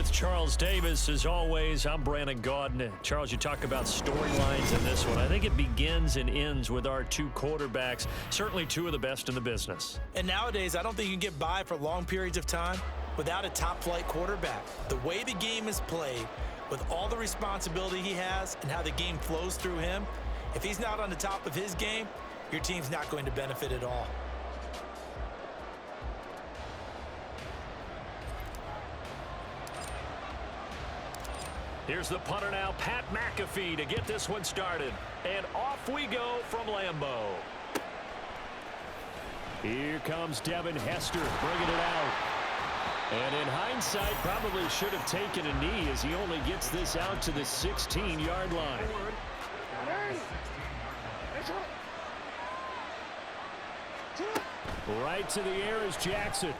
with Charles Davis. As always, I'm Brandon Gaudin. Charles, you talk about storylines in this one. I think it begins and ends with our two quarterbacks, certainly two of the best in the business. And nowadays, I don't think you can get by for long periods of time without a top-flight quarterback. The way the game is played, with all the responsibility he has and how the game flows through him, if he's not on the top of his game, your team's not going to benefit at all. Here's the punter now, Pat McAfee, to get this one started. And off we go from Lambeau. Here comes Devin Hester bringing it out. And in hindsight, probably should have taken a knee as he only gets this out to the 16-yard line. Right to the air is Jackson.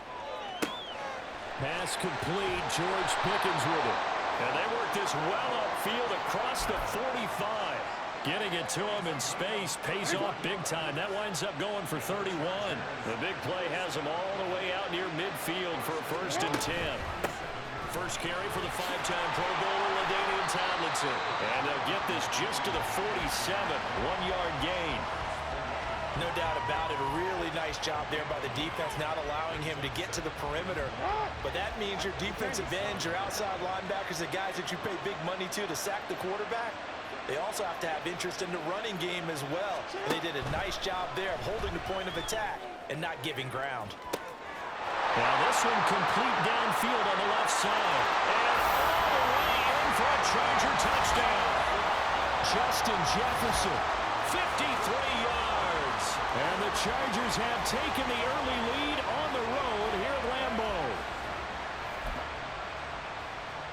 Pass complete. George Pickens with it. And they work this well upfield across the 45. Getting it to him in space pays off big time. That winds up going for 31. The big play has him all the way out near midfield for a 1st and 10. First carry for the 5-time Pro Bowler, LaDainian Tomlinson. And they'll get this just to the 47. 1-yard gain. No doubt about it. A really nice job there by the defense, not allowing him to get to the perimeter. But that means your defensive ends, your outside linebackers, the guys that you pay big money to sack the quarterback, they also have to have interest in the running game as well. And they did a nice job there of holding the point of attack and not giving ground. Now this one complete downfield on the left side. And all the way in for a Charger touchdown. Justin Jefferson, 53 yards. And the Chargers have taken the early lead on the road here at Lambeau.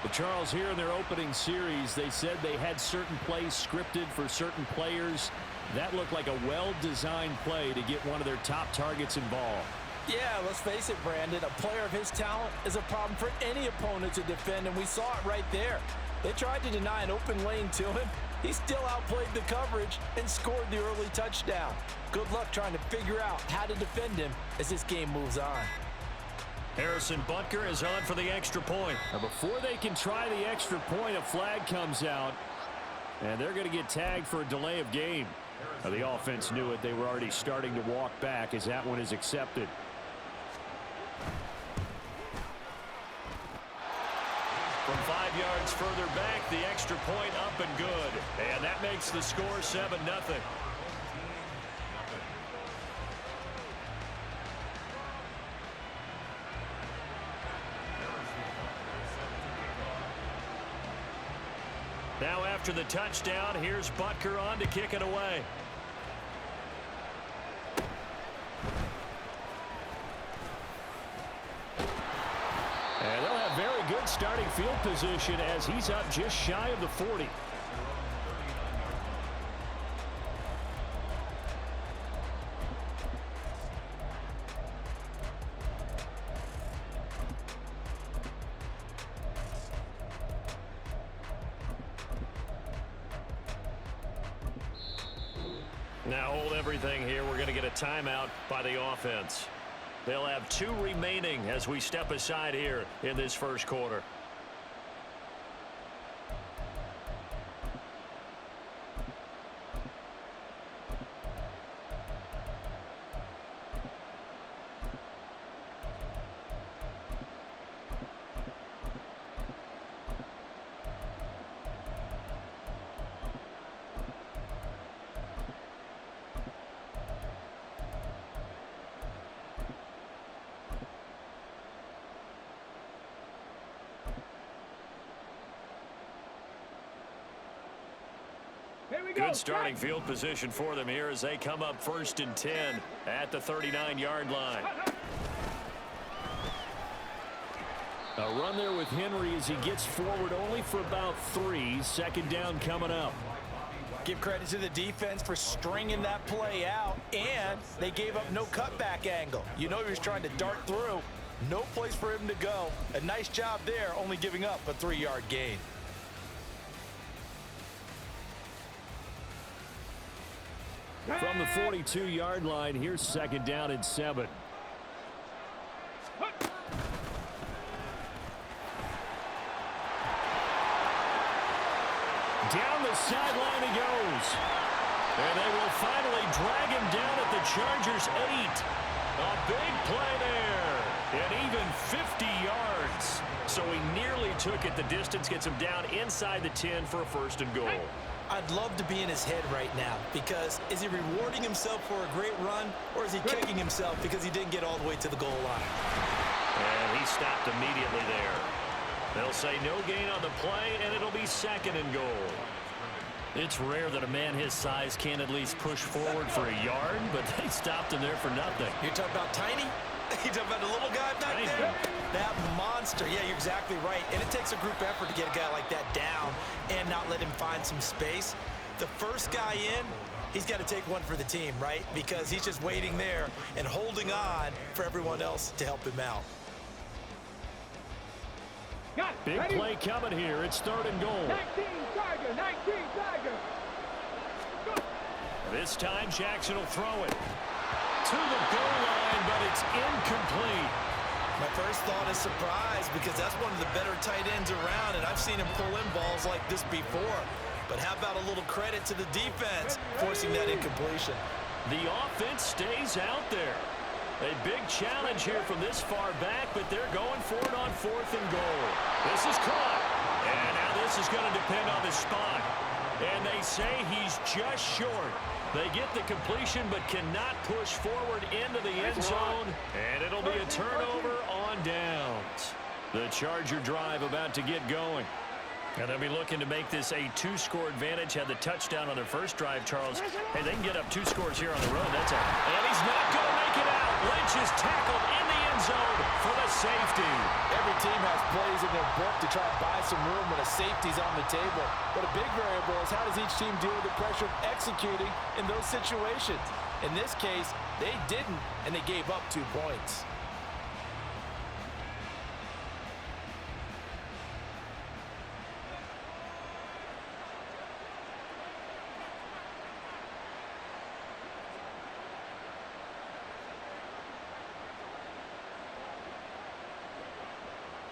But Charles, here in their opening series, they said they had certain plays scripted for certain players. That looked like a well-designed play to get one of their top targets involved. Yeah, let's face it, Brandon. A player of his talent is a problem for any opponent to defend, and we saw it right there. They tried to deny an open lane to him. He still outplayed the coverage and scored the early touchdown. Good luck trying to figure out how to defend him as this game moves on. Harrison Butker is on for the extra point. Now before they can try the extra point, a flag comes out, and they're going to get tagged for a delay of game. Now, the offense knew it. They were already starting to walk back as that one is accepted. From 5 yards further back, the extra point up and good. And that makes the score 7-0. Now after the touchdown, here's Butker on to kick it away. And they'll have very good starting field position as he's up just shy of the 40. Now hold everything here. We're going to get a timeout by the offense. They'll have 2 remaining as we step aside here in this first quarter. Good starting field position for them here as they come up 1st and 10 at the 39-yard line. A run there with Henry as he gets forward only for about 3. 2nd down coming up. Give credit to the defense for stringing that play out, and they gave up no cutback angle. You know he was trying to dart through. No place for him to go. A nice job there, only giving up a 3-yard gain. From the 42-yard line, here's 2nd down and 7. Down the sideline he goes. And they will finally drag him down at the Chargers' 8. A big play there. And even 50 yards. So he nearly took it the distance, gets him down inside the 10 for a 1st and goal. I'd love to be in his head right now, because is he rewarding himself for a great run, or is he kicking himself because he didn't get all the way to the goal line? And he stopped immediately there. They'll say no gain on the play, and it'll be 2nd and goal. It's rare that a man his size can at least push forward for a yard, but they stopped him there for nothing. You're talking about tiny? You're talking about the little guy back there? That monster. Yeah, you're exactly right. And it takes a group effort to get a guy like that down and not let him find some space. The first guy in, he's got to take one for the team, right? Because he's just waiting there and holding on for everyone else to help him out. Big play coming here. It's 3rd and goal. 19 Tiger, 19 Tiger. This time Jackson will throw it to the goal line, but it's incomplete. My first thought is surprise, because that's one of the better tight ends around, and I've seen him pull in balls like this before. But how about a little credit to the defense forcing that incompletion? The offense stays out there. A big challenge here from this far back, but they're going for it on 4th and goal. This is caught. And now this is going to depend on the spot. And they say he's just short. They get the completion, but cannot push forward into the end zone. And it'll be a turnover on downs. The Charger drive about to get going. And they'll be looking to make this a 2-score advantage. Had the touchdown on their first drive, Charles. Hey, they can get up 2 scores here on the road. And he's not going to make it out. Lynch is tackled in the end zone for the safety. Every team has plays in their book to try and buy some room when a safety's on the table. But a big variable is how does each team deal with the pressure of executing in those situations. In this case, they didn't, and they gave up 2 points.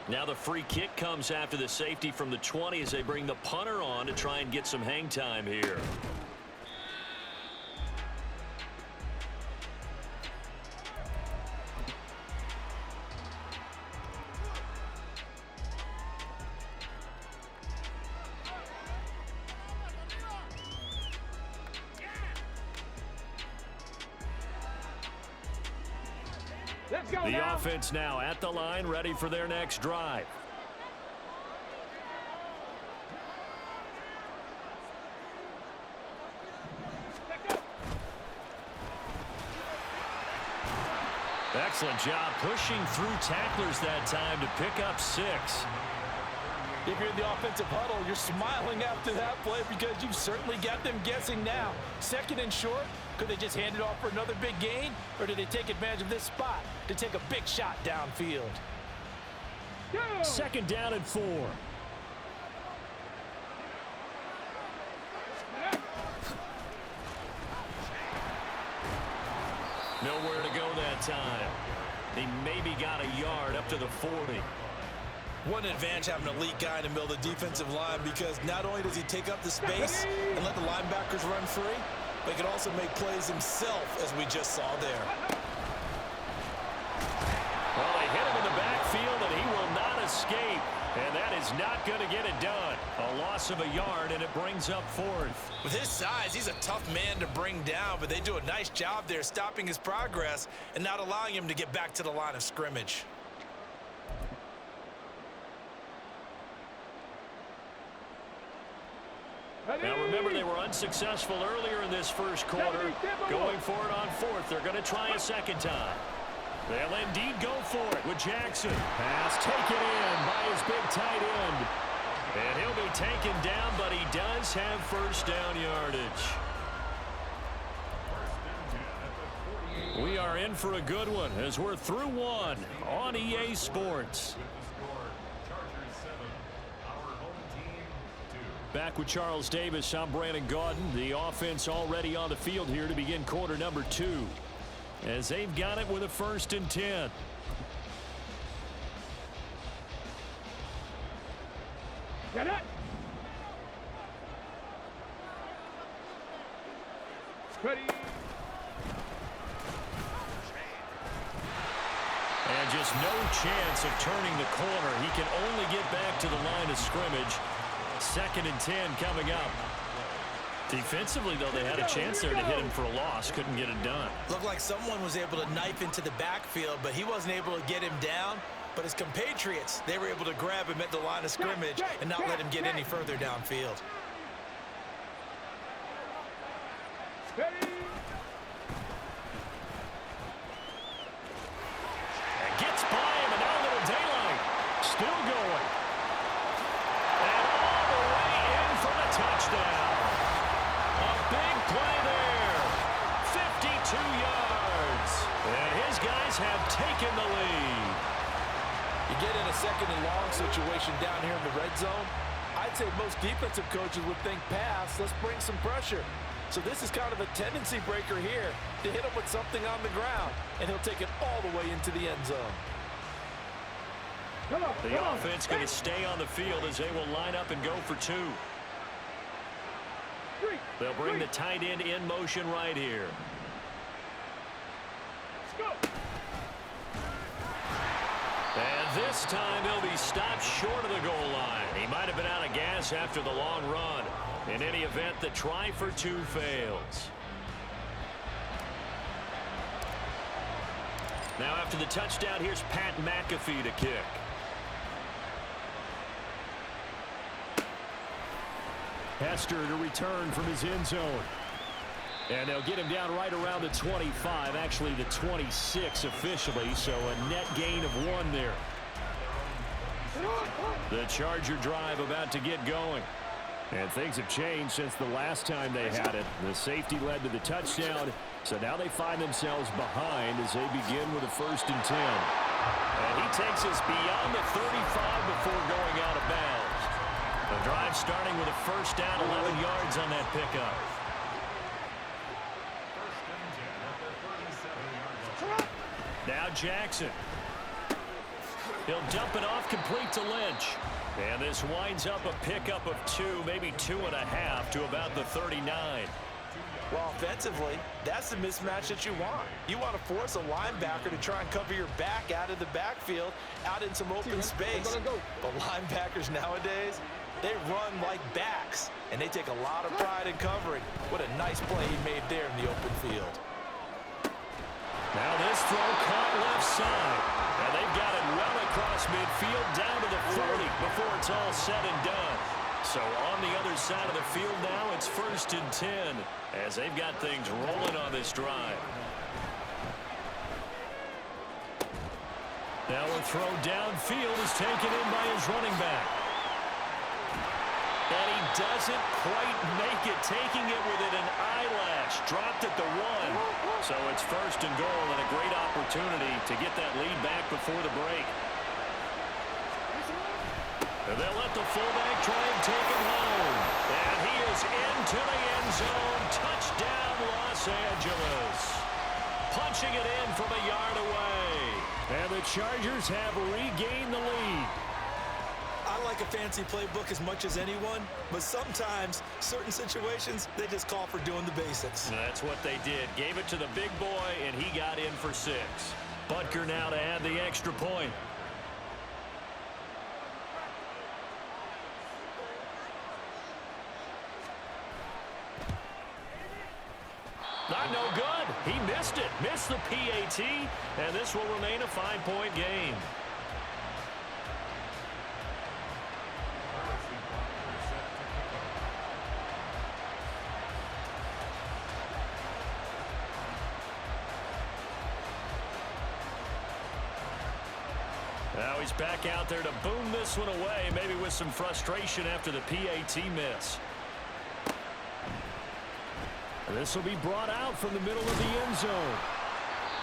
Now the free kick comes after the safety from the 20 as they bring the punter on to try and get some hang time here. The offense now at the line, ready for their next drive. Excellent job pushing through tacklers that time to pick up 6. If you're in the offensive huddle, you're smiling after that play because you've certainly got them guessing now. 2nd and short, could they just hand it off for another big gain? Or did they take advantage of this spot to take a big shot downfield? 2nd down and 4. Nowhere to go that time. He maybe got a yard up to the 40. What an advantage having an elite guy in the middle of the defensive line, because not only does he take up the space and let the linebackers run free, but he can also make plays himself, as we just saw there. Well, they hit him in the backfield, and he will not escape. And that is not going to get it done. A loss of a yard, and it brings up 4th. With his size, he's a tough man to bring down, but they do a nice job there stopping his progress and not allowing him to get back to the line of scrimmage. Now remember, they were unsuccessful earlier in this first quarter. Going for it on 4th. They're going to try a 2nd time. They'll indeed go for it with Jackson. Pass taken in by his big tight end. And he'll be taken down, but he does have 1st down yardage. We are in for a good one as we're through 1 on EA Sports. Back with Charles Davis, I'm Brandon Gaudin. The offense already on the field here to begin quarter number 2. As they've got it with a 1st and 10. Get it. Ready. And just no chance of turning the corner. He can only get back to the line of scrimmage. 2nd and 10 coming up. Defensively, though, they had a chance there to hit him for a loss. Couldn't get it done. Looked like someone was able to knife into the backfield, but he wasn't able to get him down. But his compatriots, they were able to grab him at the line of scrimmage and not let him get any further downfield. Ready. Gets by him, and now a little daylight. Still going. And all the way in for the touchdown. A big play there. 52 yards. And his guys have taken the lead. You get in a 2nd and long situation down here in the red zone. I'd say most defensive coaches would think pass. Let's bring some pressure. So this is kind of a tendency breaker here to hit him with something on the ground, and he'll take it all the way into the end zone. The offense going to stay on the field as they will line up and go for 2. They'll bring the tight end in motion right here. And this time he'll be stopped short of the goal line. He might have been out of gas after the long run. In any event, the try for 2 fails. Now after the touchdown, here's Pat McAfee to kick. Hester to return from his end zone. And they'll get him down right around the 25, actually the 26 officially, so a net gain of 1 there. The Charger drive about to get going. And things have changed since the last time they had it. The safety led to the touchdown, so now they find themselves behind as they begin with a 1st and 10. And he takes us beyond the 35 before going out of bounds. The drive starting with a 1st down, 11 yards on that pickup. Now Jackson. He'll dump it off complete to Lynch. And this winds up a pickup of 2, maybe 2.5 to about the 39. Well, offensively, that's the mismatch that you want. You want to force a linebacker to try and cover your back out of the backfield, out in some open space. But linebackers nowadays, they run like backs, and they take a lot of pride in covering. What a nice play he made there in the open field. Now this throw caught left side. And they've got it well across midfield down to the 40 before it's all said and done. So on the other side of the field now, it's 1st and 10 as they've got things rolling on this drive. Now a throw downfield is taken in by his running back. And he doesn't quite make it, taking it within an eyelash. Dropped at the 1. So it's 1st and goal and a great opportunity to get that lead back before the break. And they'll let the fullback try and take him home. And he is into the end zone. Touchdown, Los Angeles. Punching it in from a yard away. And the Chargers have regained the lead. I like a fancy playbook as much as anyone, but sometimes, certain situations, they just call for doing the basics. And that's what they did. Gave it to the big boy, and he got in for 6. Butker now to add the extra point. Not no good. He missed it. Missed the PAT, and this will remain a 5-point game. Now he's back out there to boom this one away, maybe with some frustration after the PAT miss. This will be brought out from the middle of the end zone.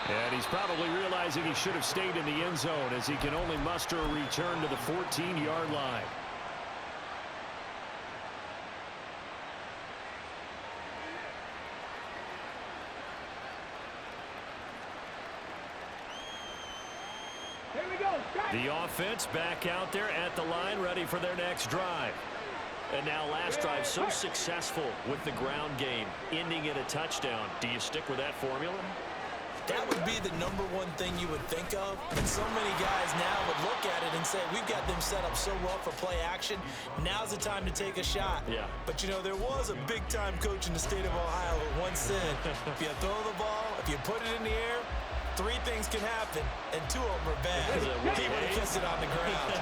And he's probably realizing he should have stayed in the end zone as he can only muster a return to the 14-yard line. The offense back out there at the line, ready for their next drive. And now last drive so successful with the ground game, ending in a touchdown. Do you stick with that formula? That would be the number one thing you would think of. And so many guys now would look at it and say, we've got them set up so well for play action. Now's the time to take a shot. Yeah. But, you know, there was a big-time coach in the state of Ohio who once said, if you throw the ball, if you put it in the air, 3 things can happen, and 2 of them are bad. He would have kissed it on the ground.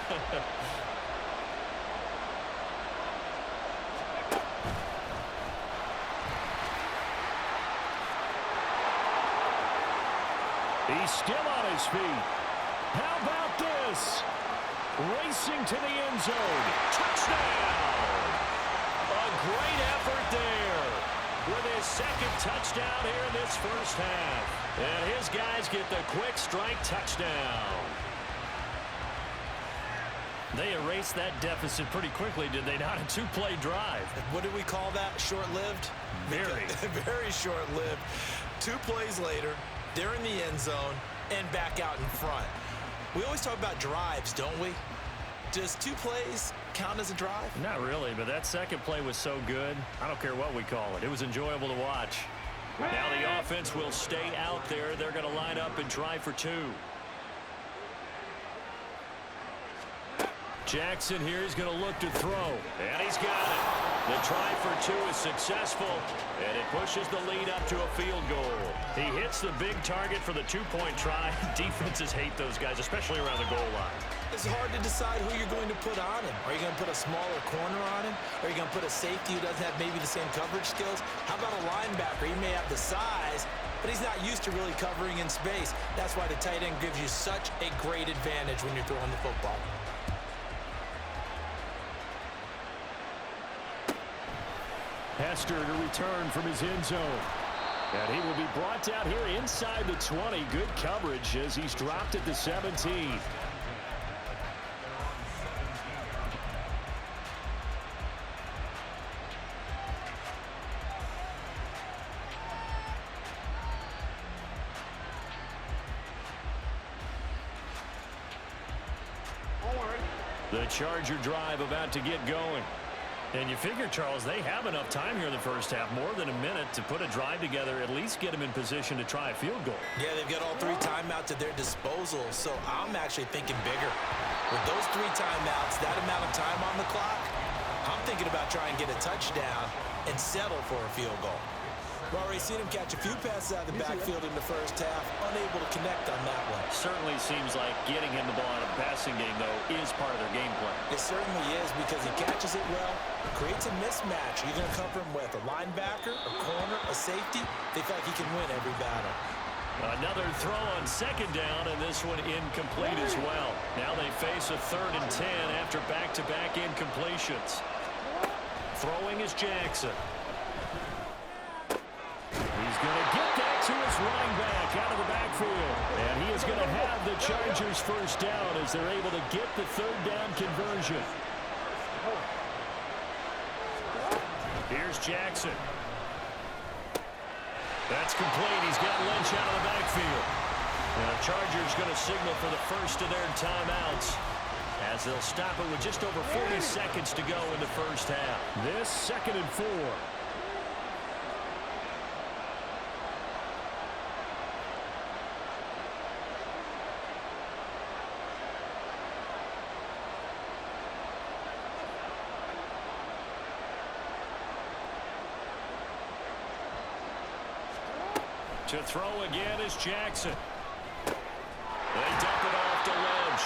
He's still on his feet. How about this? Racing to the end zone. Touchdown! A great effort there with his second touchdown here in this first half. And his guys get the quick strike touchdown. They erased that deficit pretty quickly, did they not? A 2-play drive. What do we call that? Short-lived? Very. Very short-lived. 2 plays later, they're in the end zone and back out in front. We always talk about drives, don't we? Does 2 plays count as a drive? Not really, but that second play was so good. I don't care what we call it. It was enjoyable to watch. Now the offense will stay out there. They're going to line up and try for 2. Jackson here is going to look to throw. And he's got it. The try for 2 is successful, and it pushes the lead up to a field goal. He hits the big target for the 2-point try. Defenses hate those guys, especially around the goal line. It's hard to decide who you're going to put on him. Are you going to put a smaller corner on him? Are you going to put a safety who doesn't have maybe the same coverage skills? How about a linebacker? He may have the size, but he's not used to really covering in space. That's why the tight end gives you such a great advantage when you're throwing the football. Hester to return from his end zone. And he will be brought down here inside the 20. Good coverage as he's dropped at the 17. The Charger drive about to get going. And you figure, Charles, they have enough time here in the first half, more than a minute, to put a drive together, at least get them in position to try a field goal. Yeah, they've got all 3 timeouts at their disposal, so I'm actually thinking bigger. With those 3 timeouts, that amount of time on the clock, I'm thinking about trying to get a touchdown and settle for a field goal. We've already seen him catch a few passes out of the backfield in the first half, unable to connect on that one. Certainly seems like getting him the ball out of the passing game, though, is part of their game plan. It certainly is, because he catches it well, creates a mismatch. You're going to cover him with a linebacker, a corner, a safety. They feel like he can win every battle. Another throw on second down, and this one incomplete as well. Now they face a 3rd and 10 after back-to-back incompletions. Throwing is Jackson. He's going to get that to his running back out of the backfield. And he is going to have the Chargers first down as they're able to get the 3rd down conversion. Here's Jackson. That's complete. He's got Lynch out of the backfield. And the Chargers going to signal for the first of their timeouts as they'll stop it with just over 40 seconds to go in the first half. This 2nd and 4. To throw again is Jackson. They dump it off to Lynch.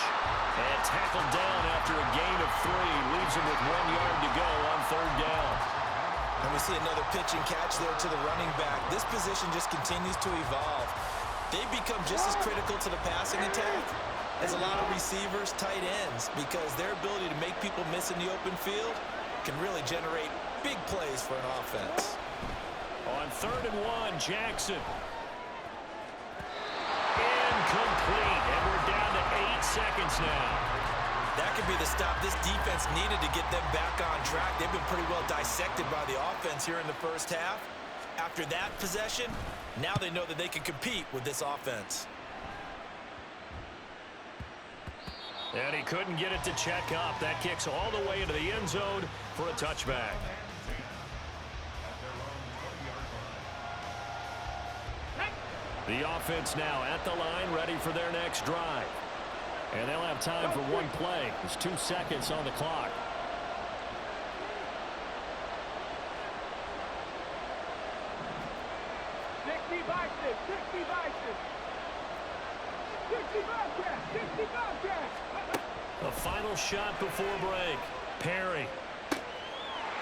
And tackled down after a gain of 3. Leaves him with 1 yard to go on 3rd down. And we see another pitch and catch there to the running back. This position just continues to evolve. They become just as critical to the passing attack as a lot of receivers, tight ends, because their ability to make people miss in the open field can really generate big plays for an offense. On 3rd and 1, Jackson. Incomplete, and we're down to 8 seconds now. That could be the stop this defense needed to get them back on track. They've been pretty well dissected by the offense here in the first half. After that possession, now they know that they can compete with this offense. And he couldn't get it to check up. That kicks all the way into the end zone for a touchback. The offense now at the line, ready for their next drive. And they'll have time for one play. There's 2 seconds on the clock. A final shot before break. Perry.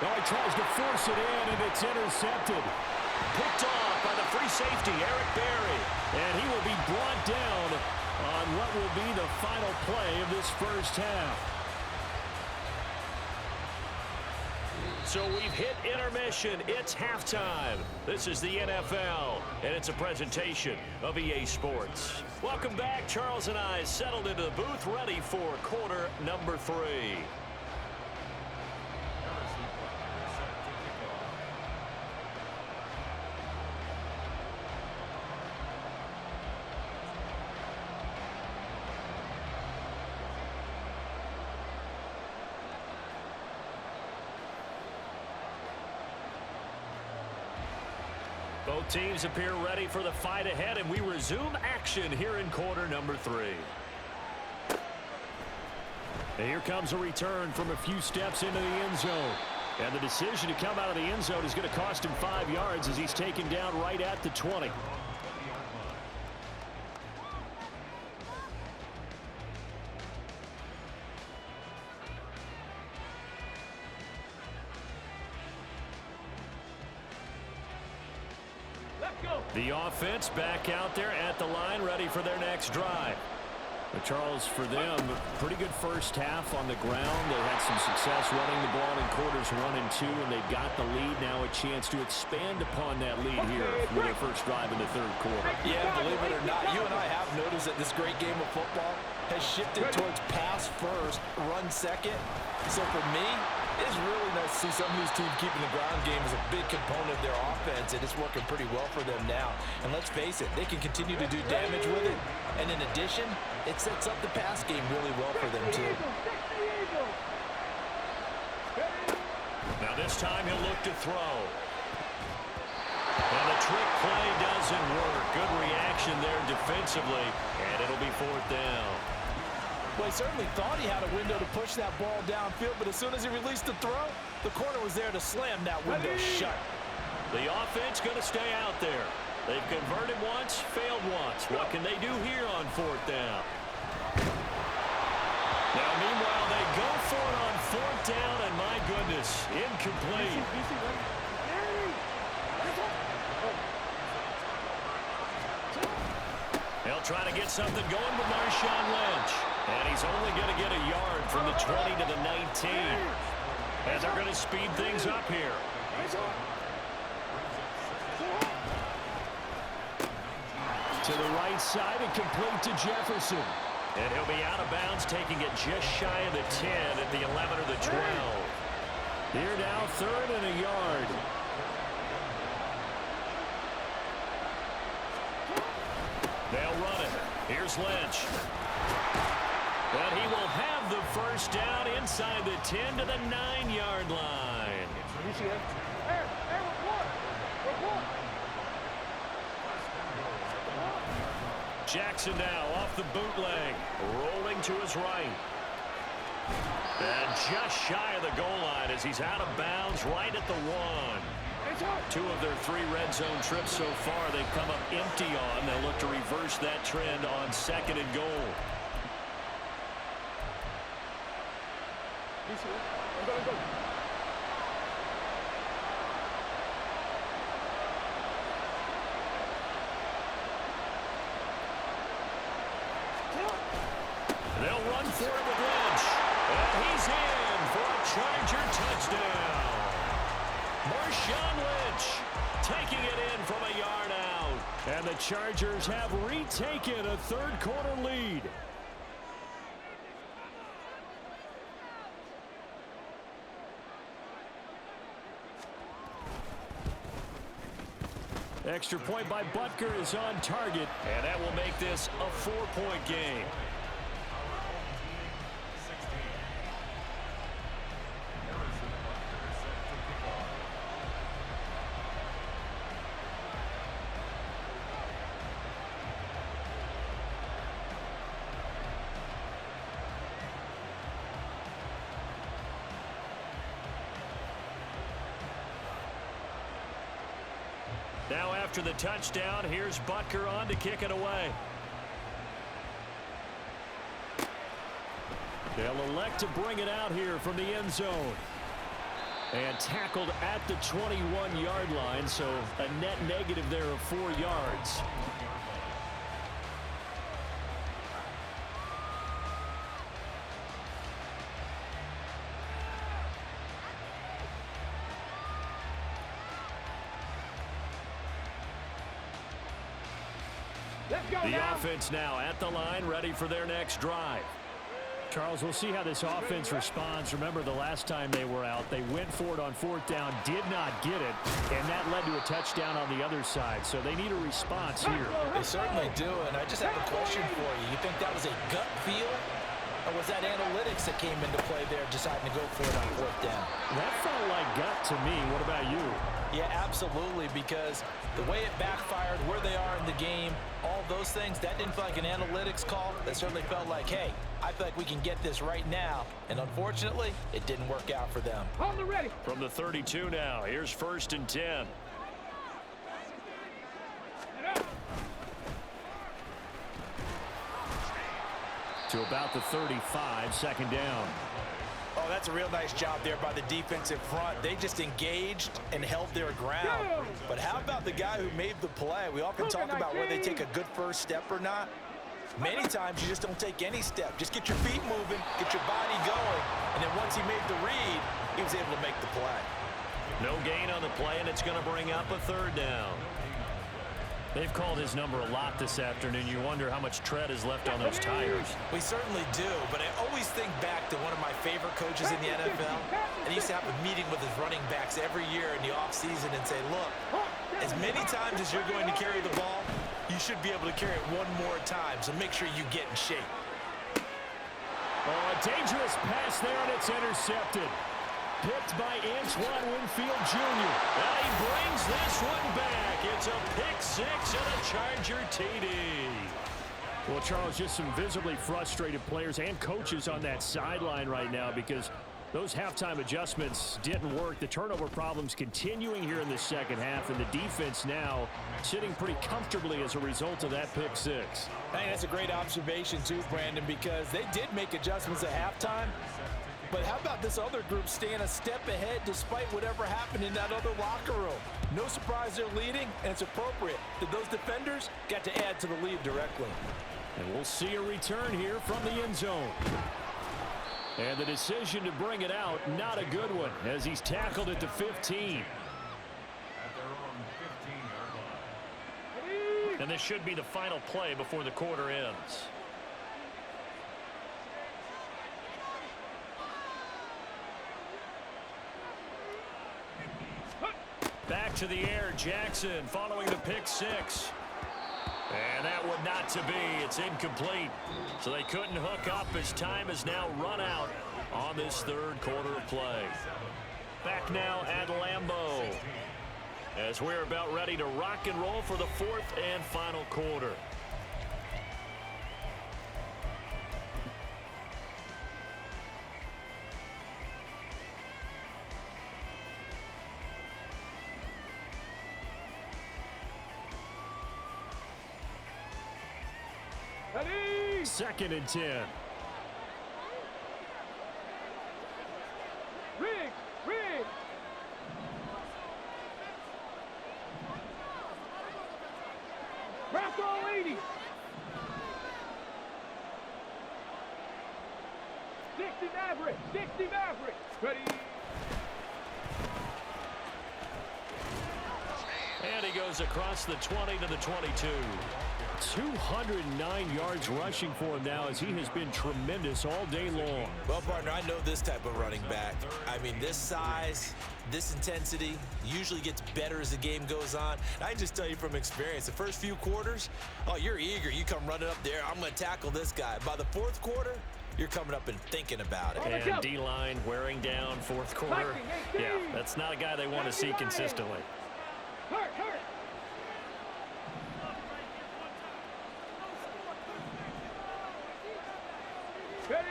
Oh, he tries to force it in, and it's intercepted. Picked off by the free safety, Eric Berry. And he will be brought down on what will be the final play of this first half. So we've hit intermission. It's halftime. This is the NFL, and it's a presentation of EA Sports. Welcome back. Charles and I settled into the booth, ready for quarter number 3. Both teams appear ready for the fight ahead, and we resume action here in quarter number 3. And here comes a return from a few steps into the end zone. And the decision to come out of the end zone is going to cost him 5 yards as he's taken down right at the 20. The offense back out there at the line, ready for their next drive. But Charles, for them, pretty good first half on the ground. They had some success running the ball in quarters 1 and 2, and they've got the lead. Now a chance to expand upon that lead here with their first drive in the third quarter. Yeah, believe it or not, you and I have noticed that this great game of football has shifted towards pass first, run second. So for me, it's really nice to see some of these teams keeping the ground game as a big component of their offense, and it's working pretty well for them now. And let's face it, they can continue to do damage with it. And in addition, it sets up the pass game really well for them, too. Now this time he'll look to throw. And the trick play doesn't work. Good reaction there defensively, and it'll be 4th down. Well, he certainly thought he had a window to push that ball downfield, but as soon as he released the throw, the corner was there to slam that window shut. The offense going to stay out there. They've converted once, failed once. What can they do here on 4th down? Now, meanwhile, they go for it on 4th down, and my goodness, incomplete. They'll try to get something going with Marshawn Lynch. And he's only going to get a yard from the 20 to the 19. And they're going to speed things up here. To the right side and complete to Jefferson. And he'll be out of bounds, taking it just shy of the 10 at the 11 or the 12. Here now, 3rd and a yard. They'll run it. Here's Lynch. And he will have the first down inside the 10 to the 9-yard line. Jackson now off the bootleg, rolling to his right. And just shy of the goal line as he's out of bounds right at the 1. 2 of their 3 red zone trips so far they've come up empty on. They'll look to reverse that trend on 2nd and goal. They'll run for it with Lynch. And he's in for a Charger touchdown. Marshawn Lynch taking it in from a yard out. And the Chargers have retaken a third quarter lead. Extra point by Butker is on target. And that will make this a 4-point game. Now after the touchdown, here's Butker on to kick it away. They'll elect to bring it out here from the end zone. And tackled at the 21-yard line, so a net negative there of 4 yards. The offense now at the line, ready for their next drive. Charles, we'll see how this offense responds. Remember, the last time they were out, they went for it on 4th down, did not get it, and that led to a touchdown on the other side. So they need a response here. They certainly do, and I just have a question for you. You think that was a gut feel, or was that analytics that came into play there, deciding to go for it on 4th down? That felt like gut to me. What about you? Yeah, absolutely, because the way it backfired, where they are in the game, all those things, that didn't feel like an analytics call. That certainly felt like, hey, I feel like we can get this right now. And unfortunately, it didn't work out for them. Hold it ready. From the 32 now, here's 1st and 10. To about the 35, 2nd down. Oh, that's a real nice job there by the defensive front. They just engaged and held their ground. But how about the guy who made the play? We often talk about whether they take a good first step or not. Many times you just don't take any step. Just get your feet moving, get your body going, and then once he made the read, he was able to make the play. No gain on the play, and it's going to bring up a 3rd down. They've called his number a lot this afternoon. You wonder how much tread is left on those tires. We certainly do, but I always think back to one of my favorite coaches in the NFL. And he used to have a meeting with his running backs every year in the offseason and say, look, as many times as you're going to carry the ball, you should be able to carry it one more time, so make sure you get in shape. Oh, a dangerous pass there, and it's intercepted. Picked by Antoine Winfield Jr. And he brings this one back. It's a pick 6 and a Charger TD. Well, Charles, just some visibly frustrated players and coaches on that sideline right now because those halftime adjustments didn't work. The turnover problems continuing here in the second half, and the defense now sitting pretty comfortably as a result of that pick 6. I think that's a great observation too, Brandon, because they did make adjustments at halftime. But how about this other group staying a step ahead despite whatever happened in that other locker room? No surprise they're leading, and it's appropriate that those defenders got to add to the lead directly. And we'll see a return here from the end zone. And the decision to bring it out, not a good one, as he's tackled at the 15. And this should be the final play before the quarter ends. Back to the air, Jackson following the pick 6. And that one not to be. It's incomplete. So they couldn't hook up as time has now run out on this 3rd quarter of play. Back now at Lambeau as we're about ready to rock and roll for the 4th and final quarter. Ready. 2nd and 10. Rig. Craft all 80. 60 Maverick. Ready. And he goes across the 20 to the 22. 209 yards rushing for him now as he has been tremendous all day long. Well, partner, I know this type of running back. I mean, this size, this intensity usually gets better as the game goes on. And I can just tell you from experience, the first few quarters, oh, you're eager. You come running up there, I'm going to tackle this guy. By the 4th quarter, you're coming up and thinking about it. And D-line wearing down 4th quarter. Yeah, that's not a guy they want to see consistently. Hurt. Ready.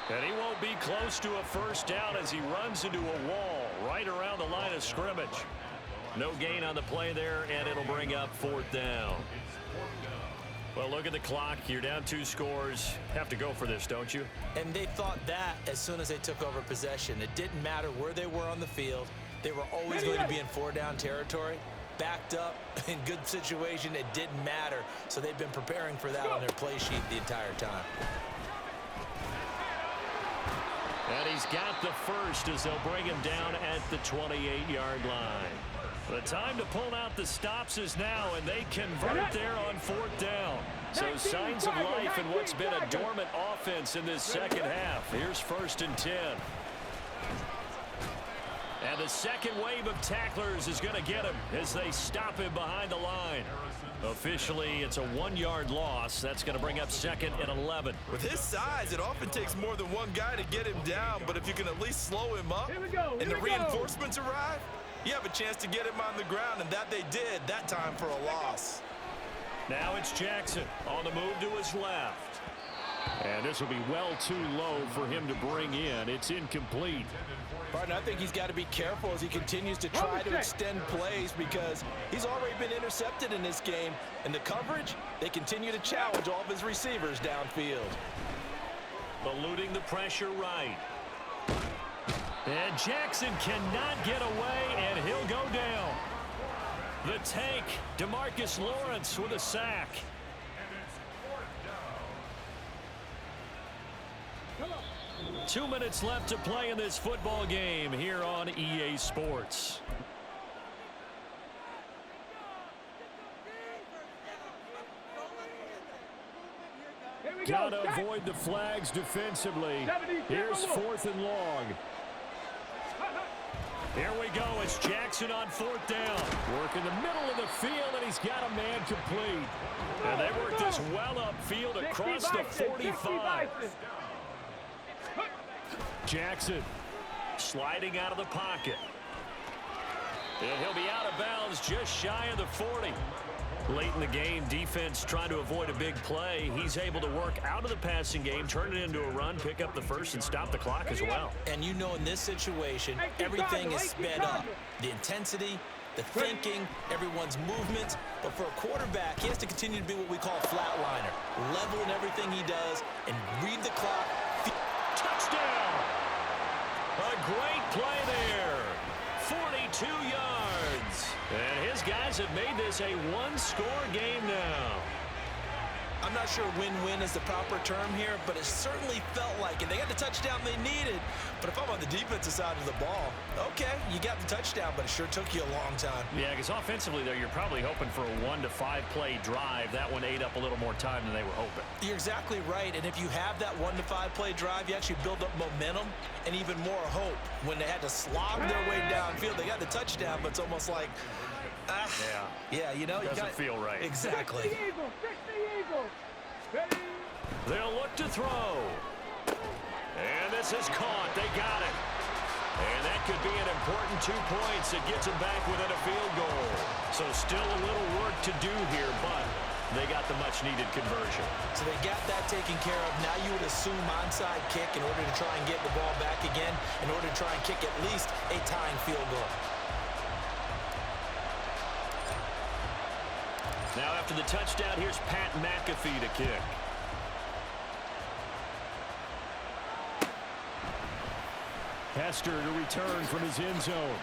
And he won't be close to a first down as he runs into a wall. right around the line of scrimmage. No gain on the play there, and it'll bring up 4th down. Well, look at the clock. You're down 2 scores. Have to go for this, don't you? And they thought that as soon as they took over possession. It didn't matter where they were on the field. They were always going to be in 4-down territory. Backed up, in good situation, it didn't matter. So they've been preparing for that on their play sheet the entire time. And he's got the first as they'll bring him down at the 28-yard line. The time to pull out the stops is now, and they convert there on 4th down. So signs of life in what's been a dormant offense in this second half. Here's 1st and 10. And the second wave of tacklers is going to get him as they stop him behind the line. Officially, it's a 1-yard loss. That's going to bring up 2nd and 11. With his size, it often takes more than one guy to get him down, but if you can at least slow him up and the reinforcements arrive, you have a chance to get him on the ground, and that they did that time for a loss. Now it's Jackson on the move to his left. And this will be well too low for him to bring in. It's incomplete. Partner, I think he's got to be careful as he continues to try to extend plays because he's already been intercepted in this game. And the coverage, they continue to challenge all of his receivers downfield. Eluding the pressure right. And Jackson cannot get away, and he'll go down. The tank, DeMarcus Lawrence with a sack. Come on. 2 minutes left to play in this football game here on EA Sports. Gotta avoid the flags defensively. Here's 4th and long. Here we go. It's Jackson on 4th down. Work in the middle of the field, and he's got a man complete. And they work this well upfield across the 45. Jackson sliding out of the pocket. And he'll be out of bounds just shy of the 40. Late in the game, defense trying to avoid a big play. He's able to work out of the passing game, turn it into a run, pick up the first, and stop the clock as well. And you know in this situation, everything is sped up. The intensity, the thinking, everyone's movements. But for a quarterback, he has to continue to be what we call a flatliner. Level in everything he does and read the clock. Touchdown! A great play there. 42 yards. And his guys have made this a one-score game now. I'm not sure win-win is the proper term here, but it certainly felt like it. They got the touchdown they needed. But if I'm on the defensive side of the ball, okay, you got the touchdown, but it sure took you a long time. Yeah, because offensively there, you're probably hoping for a 1 to 5 play drive. That one ate up a little more time than they were hoping. You're exactly right, and if you have that 1 to 5 play drive, you actually build up momentum and even more hope. When they had to slog their way downfield, they got the touchdown, but it's almost like, yeah, you know, doesn't feel right. Exactly. They'll look to throw. And this is caught. They got it. And that could be an important 2 points. It gets them back within a field goal. So still a little work to do here, but they got the much-needed conversion. So they got that taken care of. Now you would assume onside kick in order to try and get the ball back again, in order to try and kick at least a tying field goal. Now after the touchdown, here's Pat McAfee to kick. Hester to return from his end zone.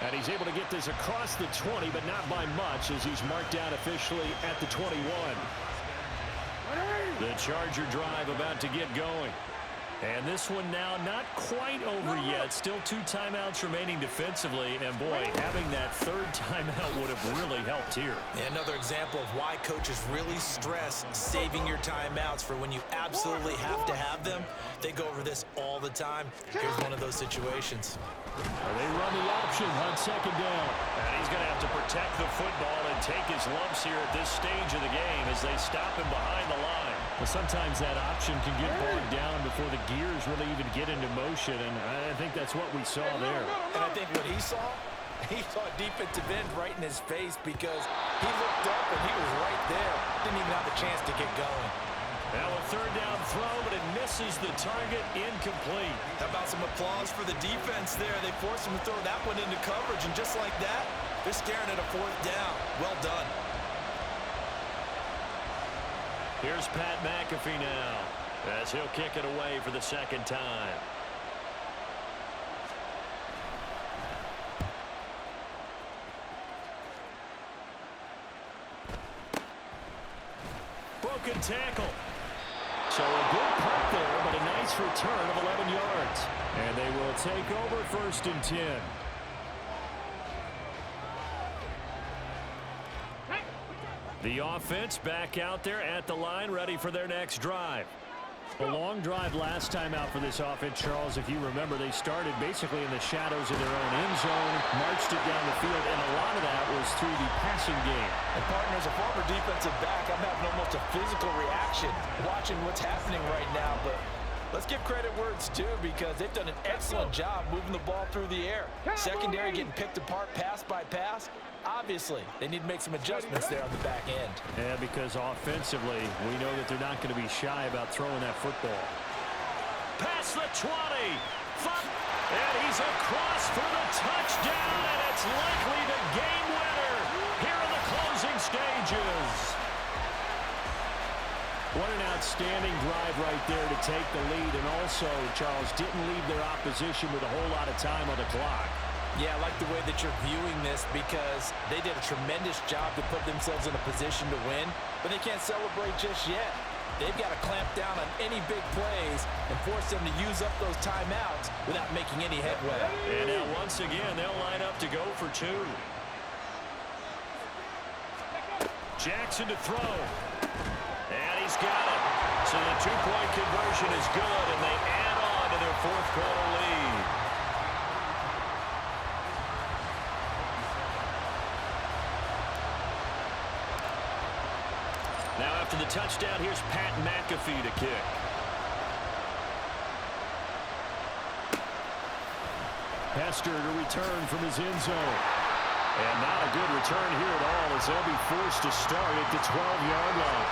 And he's able to get this across the 20, but not by much, as he's marked down officially at the 21. The Charger drive about to get going. And this one now not quite over yet. Still 2 timeouts remaining defensively. And, boy, having that 3rd timeout would have really helped here. Yeah, another example of why coaches really stress saving your timeouts for when you absolutely have to have them. They go over this all the time. Here's one of those situations. They run the option on 2nd down. And he's going to have to protect the football and take his lumps here at this stage of the game as they stop him behind the line. Well, sometimes that option can get bogged down before the gears really even get into motion, and I think that's what we saw there. And I think what he saw a defensive end right in his face because he looked up and he was right there. Didn't even have a chance to get going. Now a third down throw, but it misses the target, incomplete. How about some applause for the defense there? They forced him to throw that one into coverage, and just like that, they're staring at a fourth down. Well done. Here's Pat McAfee now, as he'll kick it away for the second time. Broken tackle. So a good punt there, but a nice return of 11 yards. And they will take over 1st and 10. The offense back out there at the line, ready for their next drive. A long drive last time out for this offense, Charles. If you remember, they started basically in the shadows of their own end zone, marched it down the field, and a lot of that was through the passing game. And partner, as a former defensive back, I'm having almost a physical reaction watching what's happening right now. But let's give credit where it's due, because they've done an excellent job moving the ball through the air. Secondary getting picked apart pass by pass. Obviously, they need to make some adjustments there on the back end. Yeah, because offensively, we know that they're not going to be shy about throwing that football. Past the 20. And he's across for the touchdown, and it's likely the game winner here in the closing stages. What an outstanding drive right there to take the lead, and also, Charles, didn't leave their opposition with a whole lot of time on the clock. Yeah, I like the way that you're viewing this, because they did a tremendous job to put themselves in a position to win, but they can't celebrate just yet. They've got to clamp down on any big plays and force them to use up those timeouts without making any headway. And now once again, they'll line up to go for 2. Jackson to throw. And he's got it. So the 2-point conversion is good, and they add on to their 4th quarter lead. Now after the touchdown, here's Pat McAfee to kick. Hester to return from his end zone. And not a good return here at all, as they'll be forced to start at the 12-yard line.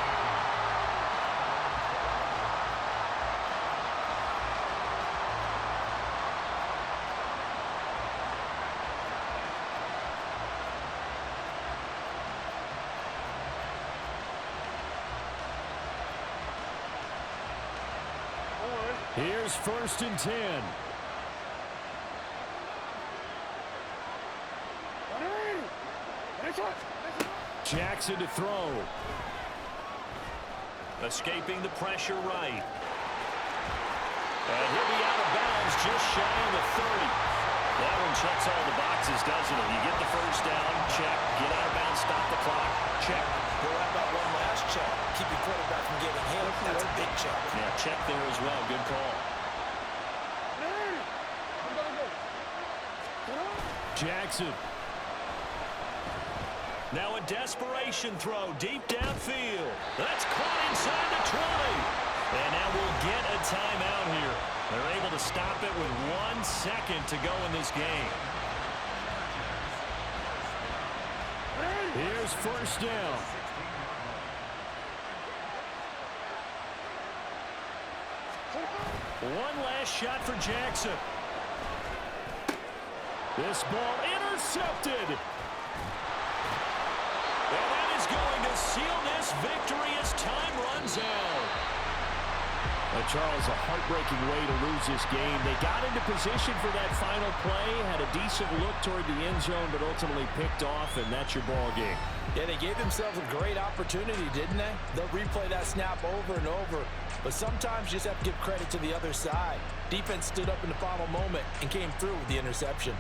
Here's 1st and 10. Jackson to throw. Escaping the pressure right. And he'll be out of bounds just shy of the 30. That one checks all the boxes, doesn't it? You get the first down, check. Get out of bounds, stop the clock, check. Well, how about one last check? Keep your quarterback from getting hit. That's a big check. Yeah, check there as well. Good call. Jackson. Now a desperation throw deep downfield. That's caught inside the 20. And now we'll get a timeout here. They're able to stop it with 1 second to go in this game. Here's 1st down. One last shot for Jackson. This ball intercepted. And that is going to seal this victory as time runs out. Charles, a heartbreaking way to lose this game. They got into position for that final play, had a decent look toward the end zone, but ultimately picked off, and that's your ball game. Yeah, they gave themselves a great opportunity, didn't they? They'll replay that snap over and over, but sometimes you just have to give credit to the other side. Defense stood up in the final moment and came through with the interception.